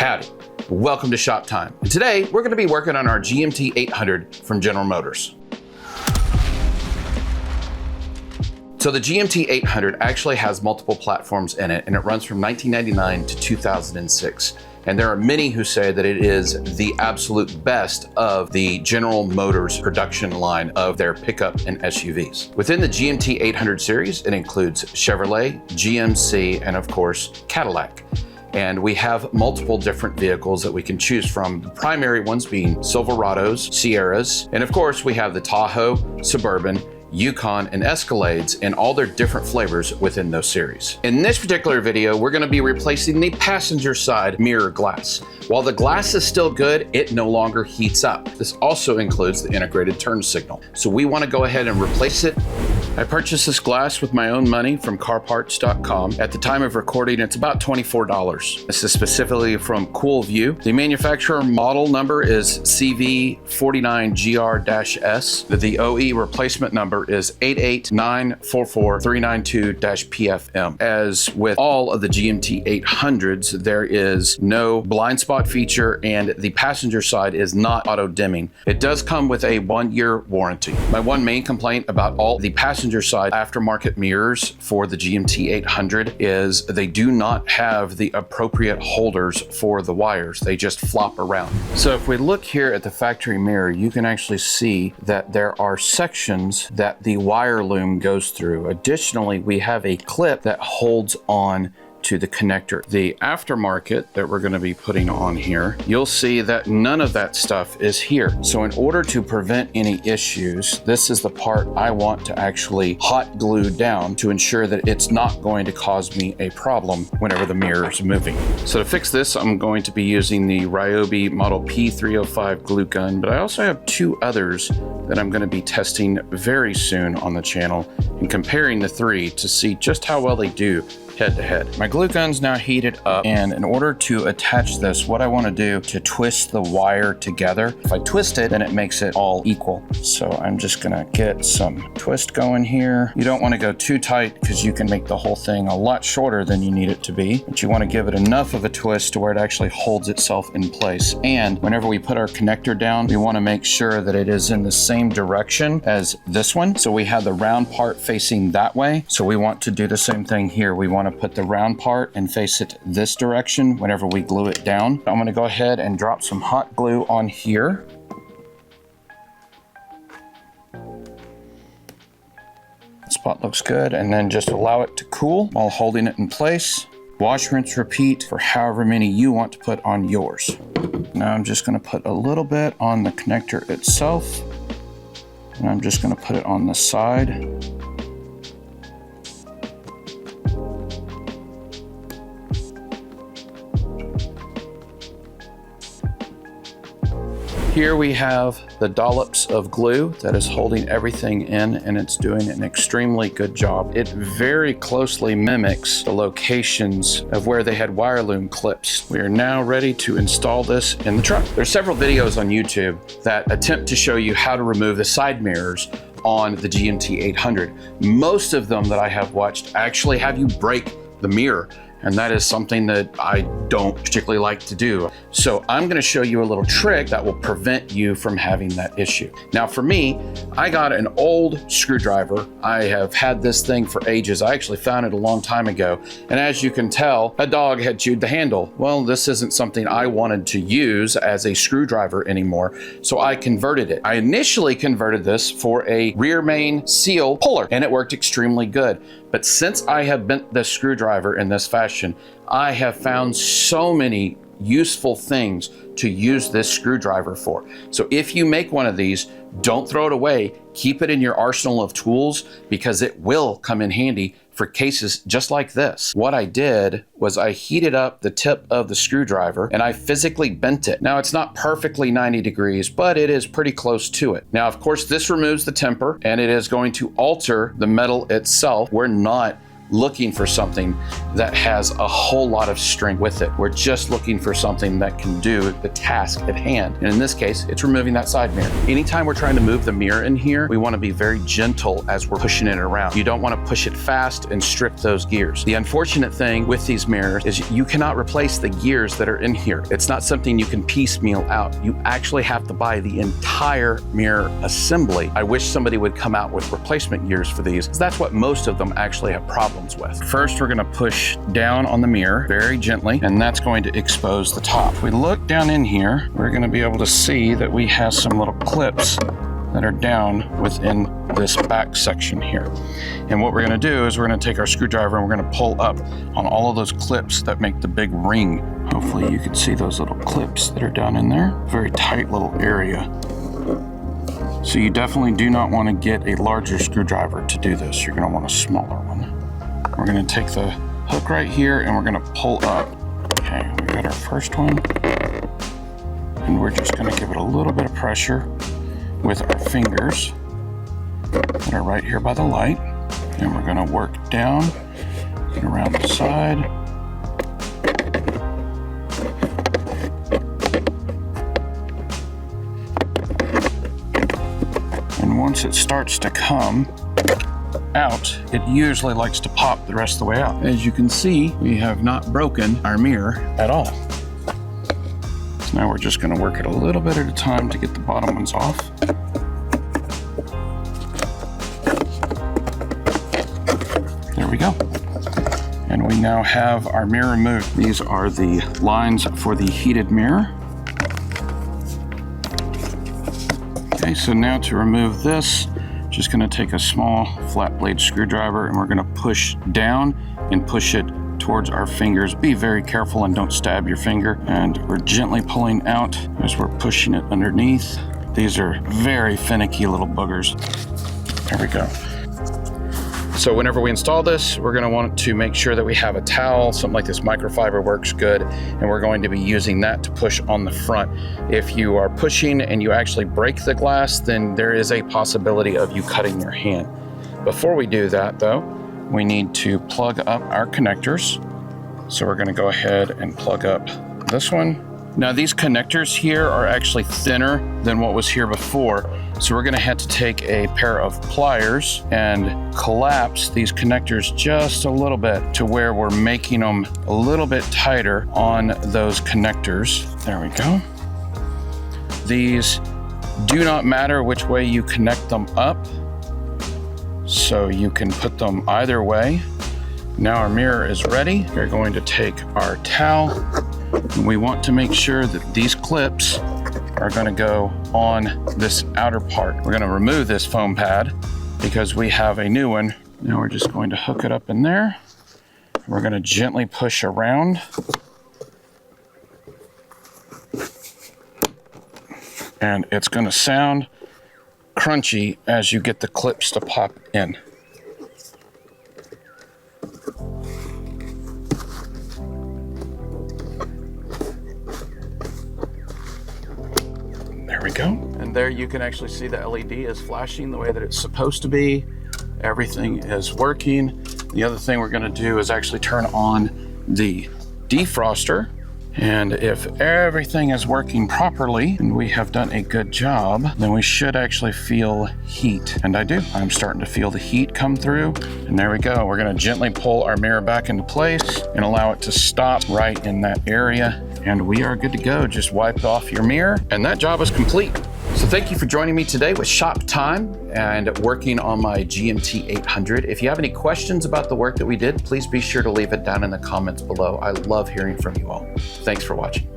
Howdy, welcome to Shop Time. And today we're going to be working on our GMT800 from General Motors. So the GMT800 actually has multiple platforms in it, and it runs from 1999 to 2006. And there are many who say that it is the absolute best of the General Motors production line of their pickup and SUVs. Within the GMT800 series, it includes Chevrolet, GMC, and of course, Cadillac. And we have multiple different vehicles that we can choose from, the primary ones being Silverados, Sierras, and of course we have the Tahoe, Suburban, Yukon, and Escalades in all their different flavors within those series. In this particular video, we're gonna be replacing the passenger side mirror glass. While the glass is still good, it no longer heats up. This also includes the integrated turn signal. So we wanna go ahead and replace it. I purchased this glass with my own money from carparts.com. At the time of recording, it's about $24. This is specifically from Kool Vue. The manufacturer model number is CV49GR-S. The OE replacement number is 88944-392-PFM. As with all of the GMT800s, there is no blind spot feature and the passenger side is not auto dimming. It does come with a 1-year warranty. My one main complaint about all the passenger side aftermarket mirrors for the GMT800 is they do not have the appropriate holders for the wires. They just flop around. So if we look here at the factory mirror, you can actually see that there are sections that the wire loom goes through. Additionally, we have a clip that holds on to the connector. The aftermarket that we're going to be putting on here, you'll see that none of that stuff is here. So in order to prevent any issues, this is the part I want to actually hot glue down to ensure that it's not going to cause me a problem whenever the mirror is moving. So to fix this, I'm going to be using the Ryobi Model P305 glue gun, but I also have two others that I'm going to be testing very soon on the channel and comparing the three to see just how well they do head to head. My glue gun's now heated up, and in order to attach this, what I want to do to twist the wire together, if I twist it, then it makes it all equal. So I'm just gonna get some twist going here. You don't want to go too tight because you can make the whole thing a lot shorter than you need it to be, but you want to give it enough of a twist to where it actually holds itself in place. And whenever we put our connector down, we want to make sure that it is in the same direction as this one. So we have the round part facing that way. So we want to do the same thing here. We want to put the round part and face it this direction whenever we glue it down. I'm going to go ahead and drop some hot glue on here. Spot looks good, and then just allow it to cool while holding it in place. Wash, rinse, repeat for however many you want to put on yours. Now I'm just going to put a little bit on the connector itself, and I'm just going to put it on the side. Here we have the dollops of glue that is holding everything in, and it's doing an extremely good job. It very closely mimics the locations of where they had wire loom clips. We are now ready to install this in the truck. There's several videos on YouTube that attempt to show you how to remove the side mirrors on the GMT800. Most of them that I have watched actually have you break the mirror, and that is something that I don't particularly like to do. So I'm gonna show you a little trick that will prevent you from having that issue. Now for me, I got an old screwdriver. I have had this thing for ages. I actually found it a long time ago. And as you can tell, a dog had chewed the handle. Well, this isn't something I wanted to use as a screwdriver anymore, so I converted it. I initially converted this for a rear main seal puller, and it worked extremely good. But since I have bent this screwdriver in this fashion, I have found so many useful things to use this screwdriver for. So if you make one of these, don't throw it away. Keep it in your arsenal of tools because it will come in handy for cases just like this. What I did was I heated up the tip of the screwdriver and I physically bent it. Now it's not perfectly 90 degrees, but it is pretty close to it. Now, of course, this removes the temper and it is going to alter the metal itself. We're not looking for something that has a whole lot of strength with it. We're just looking for something that can do the task at hand. And in this case, it's removing that side mirror. Anytime we're trying to move the mirror in here, we want to be very gentle as we're pushing it around. You don't want to push it fast and strip those gears. The unfortunate thing with these mirrors is you cannot replace the gears that are in here. It's not something you can piecemeal out. You actually have to buy the entire mirror assembly. I wish somebody would come out with replacement gears for these, because that's what most of them actually have problems with. First, we're going to push down on the mirror very gently, and that's going to expose the top. If we look down in here, we're going to be able to see that we have some little clips that are down within this back section here. And what we're going to do is we're going to take our screwdriver and we're going to pull up on all of those clips that make the big ring. Hopefully you can see those little clips that are down in there. Very tight little area. So you definitely do not want to get a larger screwdriver to do this. You're going to want a smaller one. We're going to take the hook right here and we're going to pull up. Okay, we got our first one. And we're just going to give it a little bit of pressure with our fingers that are right here by the light. And we're going to work down and around the side. And once it starts to come out, it usually likes to pop the rest of the way out. As you can see, we have not broken our mirror at all. So now we're just going to work it a little bit at a time to get the bottom ones off. There we go. And we now have our mirror removed. These are the lines for the heated mirror. Okay, so now to remove this, just going to take a small flat blade screwdriver and we're going to push down and push it towards our fingers. Be very careful and don't stab your finger. And we're gently pulling out as we're pushing it underneath. These are very finicky little boogers. There we go. So whenever we install this, we're going to want to make sure that we have a towel. Something like this microfiber works good, and we're going to be using that to push on the front. If you are pushing and you actually break the glass, then there is a possibility of you cutting your hand. Before we do that though, we need to plug up our connectors. So we're going to go ahead and plug up this one. Now these connectors here are actually thinner than what was here before. So we're going to have to take a pair of pliers and collapse these connectors just a little bit to where we're making them a little bit tighter on those connectors. There we go. These do not matter which way you connect them up. So you can put them either way. Now our mirror is ready. We're going to take our towel. And we want to make sure that these clips are going to go on this outer part. We're going to remove this foam pad because we have a new one. Now we're just going to hook it up in there. We're going to gently push around. And it's going to sound crunchy as you get the clips to pop in. There we go. And there you can actually see the LED is flashing the way that it's supposed to be. Everything is working. The other thing we're going to do is actually turn on the defroster. And if everything is working properly and we have done a good job, then we should actually feel heat. And I do. I'm starting to feel the heat come through. And there we go. We're going to gently pull our mirror back into place and allow it to stop right in that area. And we are good to go. Just wipe off your mirror and that job is complete. So thank you for joining me today with Shop Time and working on my GMT800. If you have any questions about the work that we did, please be sure to leave it down in the comments below. I love hearing from you all. Thanks for watching.